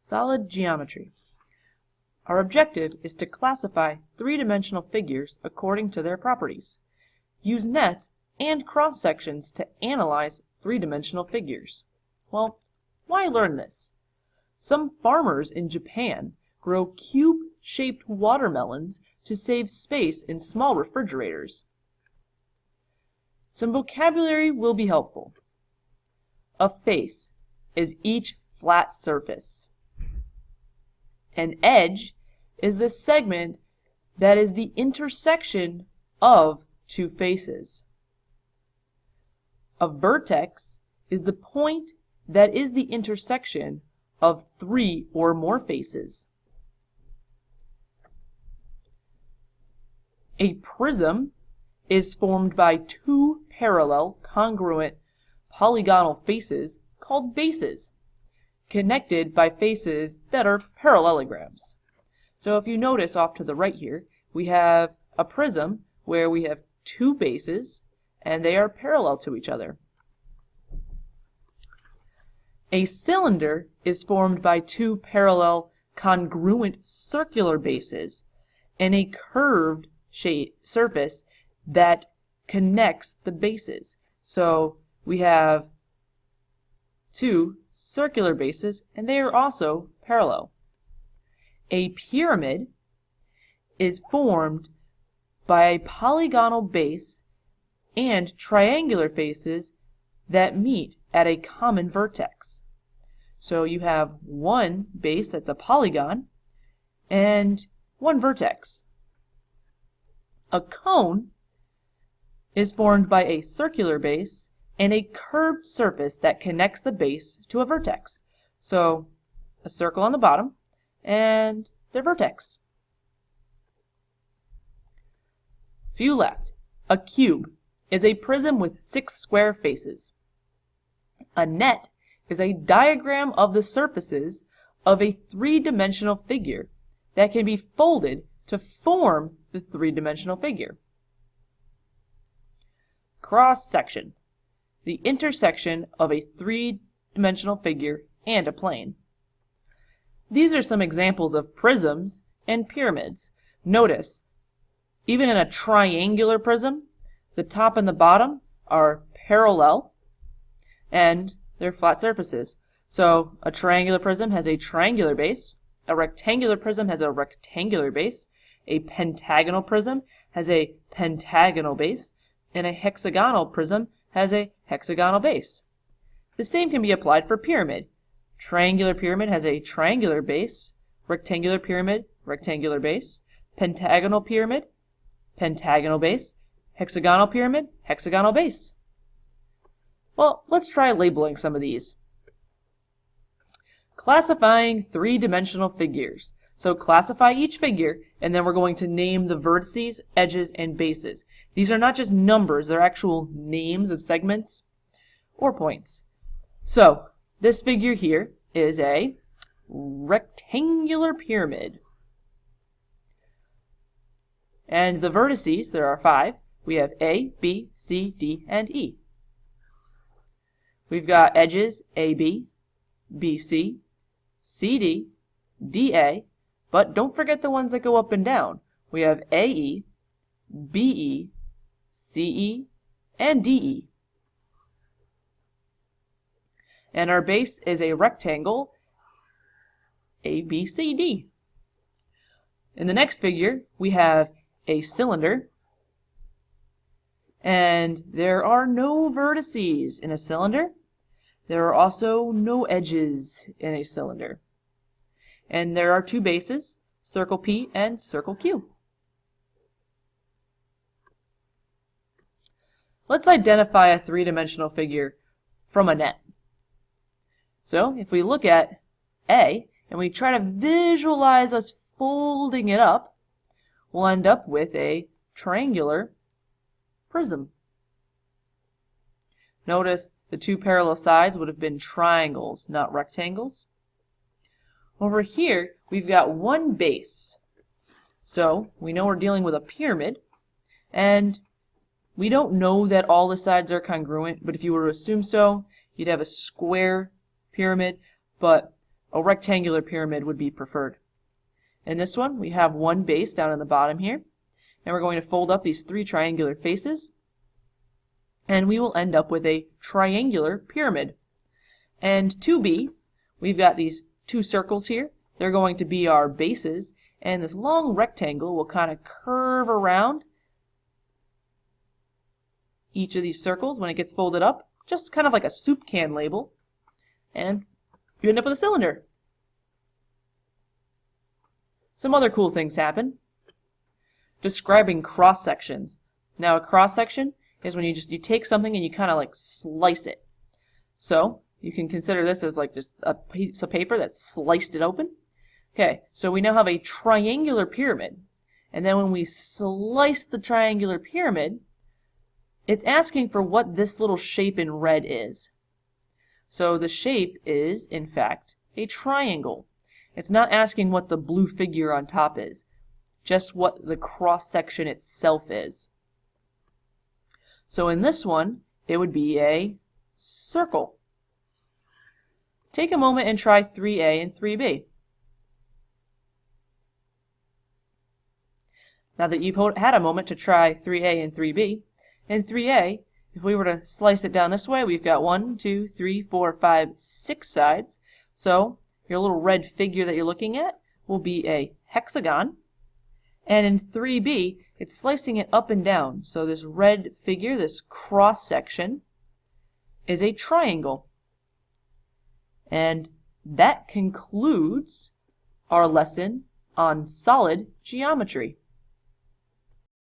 Solid geometry. Our objective is to classify three-dimensional figures according to their properties. Use nets and cross-sections to analyze three-dimensional figures. Well, why learn this? Some farmers in Japan grow cube-shaped watermelons to save space in small refrigerators. Some vocabulary will be helpful. A face is each flat surface. An edge is the segment that is the intersection of two faces. A vertex is the point that is the intersection of three or more faces. A prism is formed by two parallel, congruent, polygonal faces called bases, connected by faces that are parallelograms. So if you notice off to the right here, we have a prism where we have two bases and they are parallel to each other. A cylinder is formed by two parallel, congruent circular bases and a curved surface that connects the bases. So we have two circular bases and they are also parallel. A pyramid is formed by a polygonal base and triangular faces that meet at a common vertex. So you have one base that's a polygon and one vertex. A cone is formed by a circular base and a curved surface that connects the base to a vertex. So a circle on the bottom and their vertex. Few left. A cube is a prism with 6 square faces. A net is a diagram of the surfaces of a three-dimensional figure that can be folded to form the three-dimensional figure. Cross-section, the intersection of a three-dimensional figure and a plane. These are some examples of prisms and pyramids. Notice, even in a triangular prism, the top and the bottom are parallel and they're flat surfaces. So a triangular prism has a triangular base, a rectangular prism has a rectangular base, a pentagonal prism has a pentagonal base, and a hexagonal prism has a hexagonal base. The same can be applied for pyramid. Triangular pyramid has a triangular base, rectangular pyramid, rectangular base, pentagonal pyramid, pentagonal base, hexagonal pyramid, hexagonal base. Well, let's try labeling some of these. Classifying three-dimensional figures. So classify each figure, and then we're going to name the vertices, edges, and bases. These are not just numbers, they're actual names of segments or points. So, this figure here is a rectangular pyramid. And the vertices, there are 5. We have A, B, C, D, and E. We've got edges AB, BC, CD, DA, but don't forget the ones that go up and down. We have AE, BE, CE, and DE. And our base is a rectangle, ABCD. In the next figure, we have a cylinder, and there are no vertices in a cylinder. There are also no edges in a cylinder. And there are 2 bases, circle P and circle Q. Let's identify a three-dimensional figure from a net. So if we look at A and we try to visualize us folding it up, we'll end up with a triangular prism. Notice the 2 parallel sides would have been triangles, not rectangles. Over here, we've got one base. So we know we're dealing with a pyramid, and we don't know that all the sides are congruent, but if you were to assume so, you'd have a square pyramid, but a rectangular pyramid would be preferred. In this one, we have one base down in the bottom here, and we're going to fold up these three triangular faces, and we will end up with a triangular pyramid. And 2B, we've got these two circles here. They're going to be our bases, and this long rectangle will kind of curve around each of these circles when it gets folded up, just kind of like a soup can label, and you end up with a cylinder. Some other cool things happen. Describing cross sections. Now a cross section is when you take something and you kind of like slice it. So you can consider this as like just a piece of paper that's sliced it open. Okay, so we now have a triangular pyramid. And then when we slice the triangular pyramid, it's asking for what this little shape in red is. So the shape is, in fact, a triangle. It's not asking what the blue figure on top is, just what the cross section itself is. So in this one, it would be a circle. Take a moment and try 3A and 3B. Now that you've had a moment to try 3A and 3B, in 3A, if we were to slice it down this way, we've got 1, 2, 3, 4, 5, 6 sides. So your little red figure that you're looking at will be a hexagon. And in 3B, it's slicing it up and down. So this red figure, this cross section, is a triangle. And that concludes our lesson on solid geometry.